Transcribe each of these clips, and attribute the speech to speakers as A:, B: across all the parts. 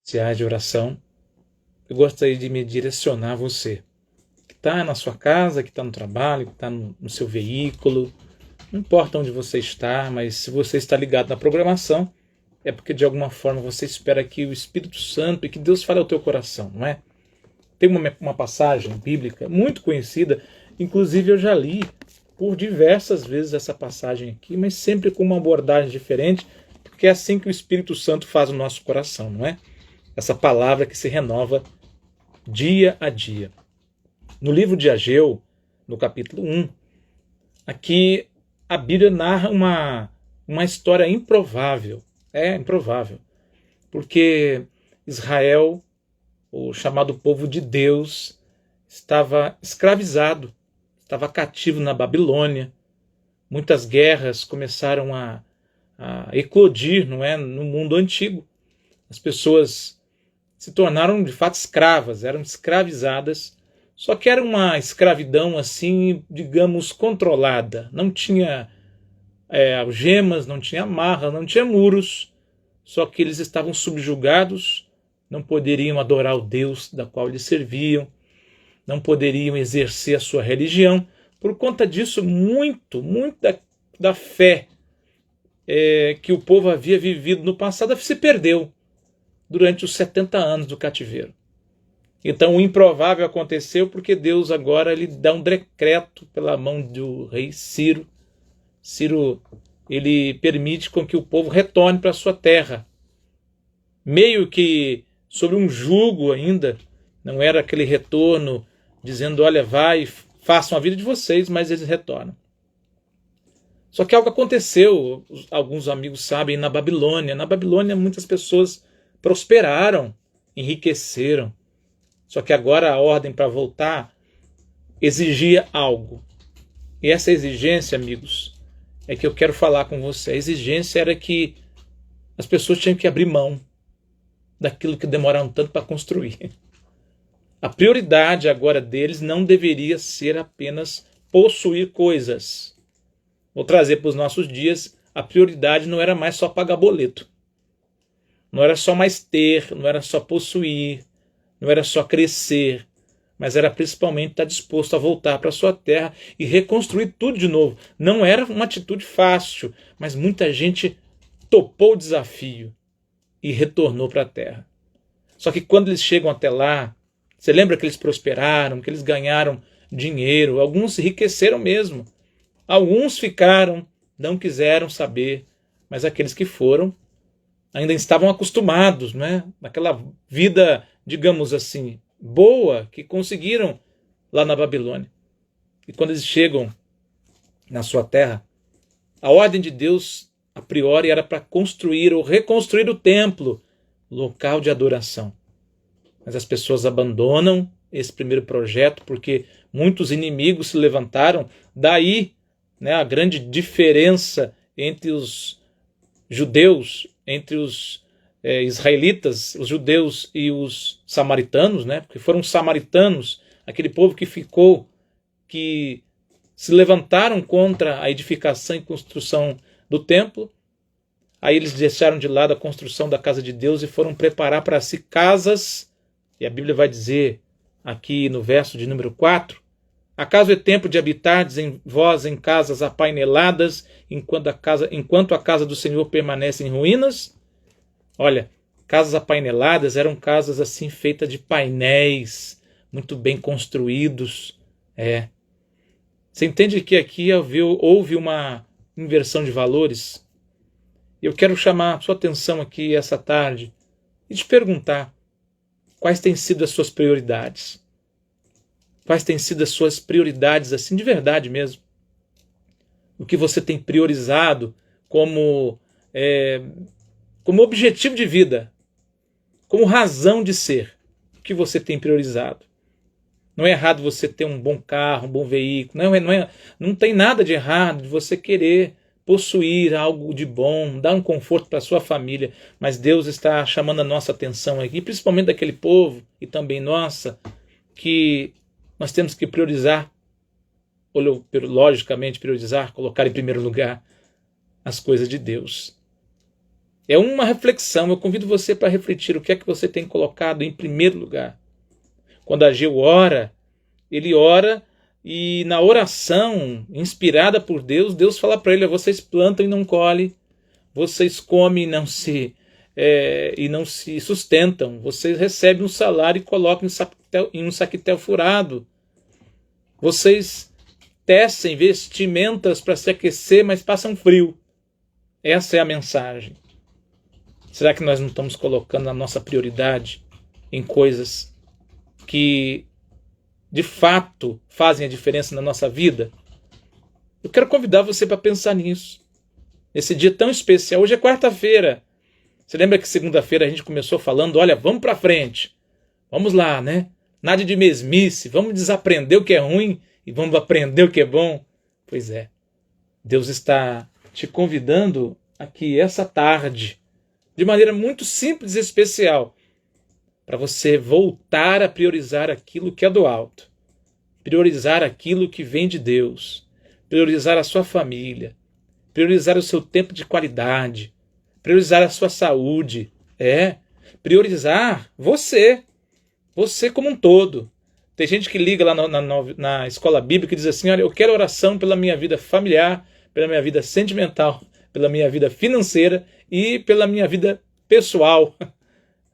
A: Iniciais de oração, eu gostaria de me direcionar a você, que está na sua casa, que está no trabalho, que está no seu veículo, não importa onde você está, mas se você está ligado na programação, é porque de alguma forma você espera que o Espírito Santo e que Deus fale ao teu coração, não é? Tem uma passagem bíblica muito conhecida, inclusive eu já li por diversas vezes essa passagem aqui, mas sempre com uma abordagem diferente, porque é assim que o Espírito Santo faz o nosso coração, não é? Essa palavra que se renova dia a dia. No livro de Ageu, no capítulo 1, aqui a Bíblia narra uma história improvável. É improvável. Porque Israel, o chamado povo de Deus, estava escravizado, estava cativo na Babilônia. Muitas guerras começaram a eclodir, não é, no mundo antigo. As pessoas se tornaram de fato escravas, eram escravizadas, só que era uma escravidão assim, digamos, controlada. Não tinha algemas, não tinha amarra, não tinha muros, só que eles estavam subjugados, não poderiam adorar o Deus da qual eles serviam, não poderiam exercer a sua religião. Por conta disso, muito da fé que o povo havia vivido no passado se perdeu durante os 70 anos do cativeiro. Então o improvável aconteceu porque Deus agora lhe dá um decreto pela mão do rei Ciro. Ciro, ele permite com que o povo retorne para a sua terra. Meio que sobre um jugo ainda, não era aquele retorno dizendo, olha, vai, façam a vida de vocês, mas eles retornam. Só que algo aconteceu, alguns amigos sabem, na Babilônia. Na Babilônia muitas pessoas prosperaram, enriqueceram. Só que agora a ordem para voltar exigia algo. E essa exigência, amigos, é que eu quero falar com você. A exigência era que as pessoas tinham que abrir mão daquilo que demoraram tanto para construir. A prioridade agora deles não deveria ser apenas possuir coisas. Vou trazer para os nossos dias, a prioridade não era mais só pagar boleto. Não era só mais ter, não era só possuir, não era só crescer, mas era principalmente estar disposto a voltar para a sua terra e reconstruir tudo de novo. Não era uma atitude fácil, mas muita gente topou o desafio e retornou para a terra. Só que quando eles chegam até lá, você lembra que eles prosperaram, que eles ganharam dinheiro, alguns se enriqueceram mesmo. Alguns ficaram, não quiseram saber, mas aqueles que foram ainda estavam acostumados, né? Naquela vida, digamos assim, boa que conseguiram lá na Babilônia. E quando eles chegam na sua terra, a ordem de Deus, a priori, era para construir ou reconstruir o templo, local de adoração. Mas as pessoas abandonam esse primeiro projeto porque muitos inimigos se levantaram. Daí, né, a grande diferença entre os judeus, entre os israelitas, os judeus e os samaritanos, né? Porque foram os samaritanos, aquele povo que ficou, que se levantaram contra a edificação e construção do templo. Aí eles deixaram de lado a construção da casa de Deus e foram preparar para si casas, e a Bíblia vai dizer aqui no verso de número 4, acaso é tempo de habitardes em vós em casas apaineladas, enquanto a casa do Senhor permanece em ruínas? Olha, casas apaineladas eram casas assim feitas de painéis, muito bem construídos. Você entende que aqui houve uma inversão de valores? Eu quero chamar a sua atenção aqui essa tarde e te perguntar quais têm sido as suas prioridades. Quais têm sido as suas prioridades, assim, de verdade mesmo? O que você tem priorizado como objetivo de vida, como razão de ser? O que você tem priorizado? Não é errado você ter um bom carro, um bom veículo. Não tem nada de errado de você querer possuir algo de bom, dar um conforto para a sua família. Mas Deus está chamando a nossa atenção aqui, principalmente daquele povo e também nossa, que nós temos que priorizar, logicamente priorizar, colocar em primeiro lugar as coisas de Deus. É uma reflexão. Eu convido você para refletir o que é que você tem colocado em primeiro lugar. Quando Ageu ora, ele ora e na oração inspirada por Deus, Deus fala para ele: vocês plantam e não colhem, vocês comem e não se sustentam, vocês recebem um salário e colocam em um saquetel furado, vocês tecem vestimentas para se aquecer, mas passam frio. Essa é a mensagem. Será que nós não estamos colocando a nossa prioridade em coisas que de fato fazem a diferença na nossa vida? Eu quero convidar você para pensar nisso. Nesse dia tão especial. Hoje é quarta-feira. Você lembra que segunda-feira a gente começou falando: olha, vamos para frente. Vamos lá, né? Nada de mesmice. Vamos desaprender o que é ruim e vamos aprender o que é bom. Pois é. Deus está te convidando aqui essa tarde, de maneira muito simples e especial, para você voltar a priorizar aquilo que é do alto, priorizar aquilo que vem de Deus, priorizar a sua família, priorizar o seu tempo de qualidade, priorizar a sua saúde, priorizar você como um todo. Tem gente que liga lá na escola bíblica e diz assim: olha, eu quero oração pela minha vida familiar, pela minha vida sentimental, pela minha vida financeira e pela minha vida pessoal.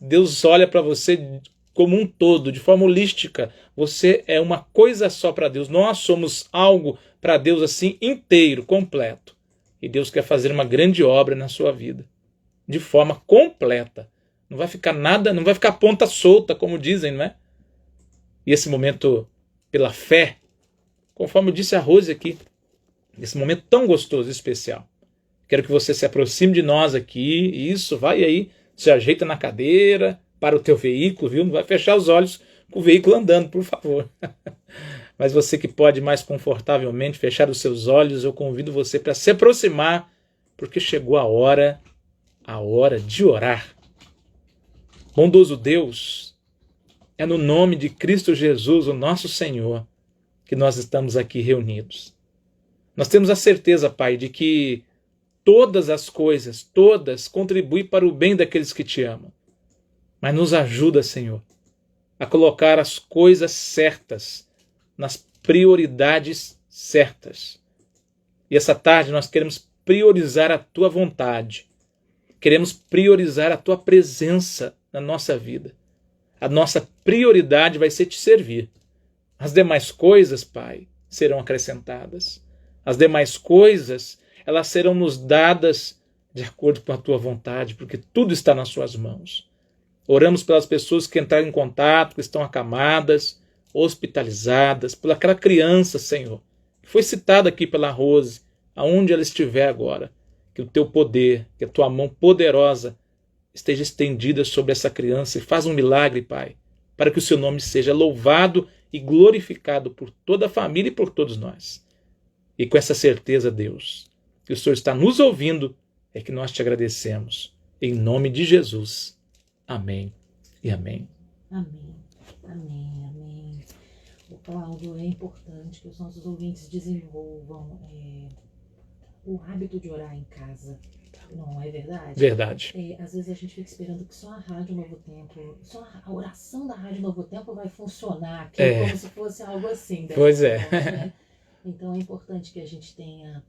A: Deus olha para você como um todo, de forma holística. Você é uma coisa só para Deus. Nós somos algo para Deus assim inteiro, completo. E Deus quer fazer uma grande obra na sua vida, de forma completa. Não vai ficar nada, não vai ficar ponta solta, como dizem, não é? E esse momento pela fé, conforme eu disse a Rose aqui, esse momento tão gostoso e especial. Quero que você se aproxime de nós aqui. Isso, vai aí, se ajeita na cadeira, para o teu veículo, viu? Não vai fechar os olhos com o veículo andando, por favor. Mas você que pode mais confortavelmente fechar os seus olhos, eu convido você para se aproximar, porque chegou a hora de orar. Bondoso Deus, é no nome de Cristo Jesus, o nosso Senhor, que nós estamos aqui reunidos. Nós temos a certeza, Pai, de que todas as coisas, todas, contribuem para o bem daqueles que te amam. Mas nos ajuda, Senhor, a colocar as coisas certas, nas prioridades certas. E essa tarde nós queremos priorizar a Tua vontade. Queremos priorizar a Tua presença na nossa vida. A nossa prioridade vai ser te servir. As demais coisas, Pai, serão acrescentadas. As demais coisas, elas serão nos dadas de acordo com a Tua vontade, porque tudo está nas Suas mãos. Oramos pelas pessoas que entraram em contato, que estão acamadas, hospitalizadas, por aquela criança, Senhor, que foi citada aqui pela Rose, aonde ela estiver agora. Que o Teu poder, que a Tua mão poderosa esteja estendida sobre essa criança e faz um milagre, Pai, para que o Seu nome seja louvado e glorificado por toda a família e por todos nós. E com essa certeza, Deus, que o Senhor está nos ouvindo, é que nós te agradecemos. Em nome de Jesus. Amém e amém.
B: Amém, amém, amém. O Cláudio, é importante que os nossos ouvintes desenvolvam o hábito de orar em casa. Não é verdade?
A: Verdade.
B: Às vezes a gente fica esperando que só a Rádio Novo Tempo, só a oração da Rádio Novo Tempo vai funcionar aqui, como se fosse algo assim.
A: Pois é.
B: Forma, né? Então é importante que a gente tenha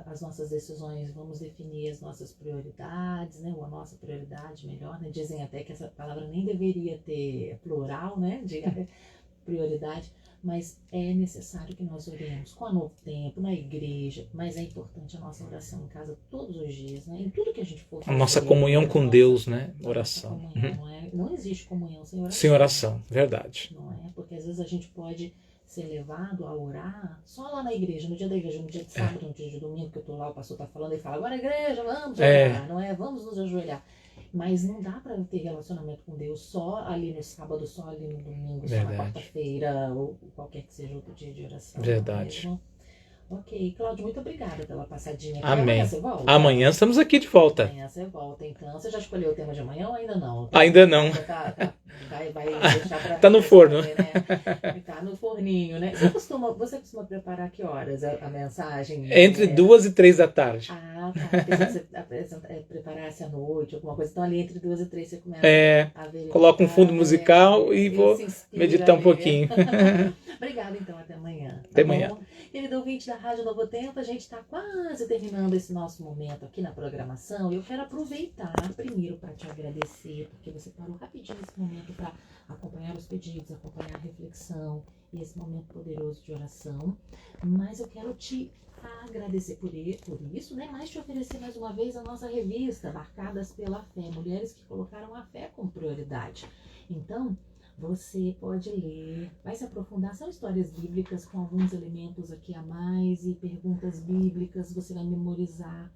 B: as nossas decisões, vamos definir as nossas prioridades, né? Ou a nossa prioridade, melhor, né? Dizem até que essa palavra nem deveria ter plural, né? De prioridade, mas é necessário que nós oremos com a Novo Tempo, na igreja, mas é importante a nossa oração em casa todos os dias, né? Em tudo que a gente for fazer.
A: A nossa comunhão com Deus, né? Oração.
B: Comunhão, não existe comunhão sem oração.
A: Sem oração, verdade.
B: Não é? Porque às vezes a gente pode ser levado a orar só lá na igreja, no dia da igreja, no dia de sábado, no dia de domingo, que eu tô lá, o pastor tá falando e fala: agora igreja, vamos orar, não é? Vamos nos ajoelhar. Mas não dá para ter relacionamento com Deus só ali no sábado, só ali no domingo, só na quarta-feira, ou qualquer que seja outro dia de oração.
A: Verdade.
B: Ok, Cláudio, muito obrigada pela passadinha aqui.
A: Amém.
B: Amanhã você volta?
A: Amanhã estamos aqui de volta.
B: Amanhã você volta, então. Você já escolheu o tema de amanhã ou ainda não?
A: Ainda não.
B: Vai vai deixar pra
A: Tá no forno.
B: né? Tá no forninho, né? Você costuma preparar que horas a mensagem?
A: Entre 2 e 3 da tarde.
B: Ah, tá. Porque se você preparasse à noite, alguma coisa, então ali entre 2 e 3 você começa a verificar.
A: Coloco um fundo musical e vou meditar um pouquinho.
B: Obrigada, então, até amanhã.
A: Até amanhã.
B: Bom? Querido ouvinte da Rádio Novo Tempo, a gente está quase terminando esse nosso momento aqui na programação. Eu quero aproveitar primeiro para te agradecer, porque você parou rapidinho esse momento para acompanhar os pedidos, acompanhar a reflexão e esse momento poderoso de oração. Mas eu quero te agradecer por isso, né? Mas te oferecer mais uma vez a nossa revista, Marcadas pela Fé, mulheres que colocaram a fé como prioridade. Então, você pode ler, vai se aprofundar, são histórias bíblicas com alguns elementos aqui a mais e perguntas bíblicas, você vai memorizar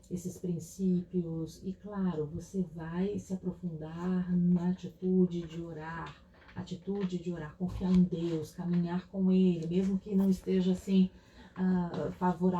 B: esses princípios e, claro, você vai se aprofundar na atitude de orar, confiar em Deus, caminhar com Ele, mesmo que não esteja assim favorável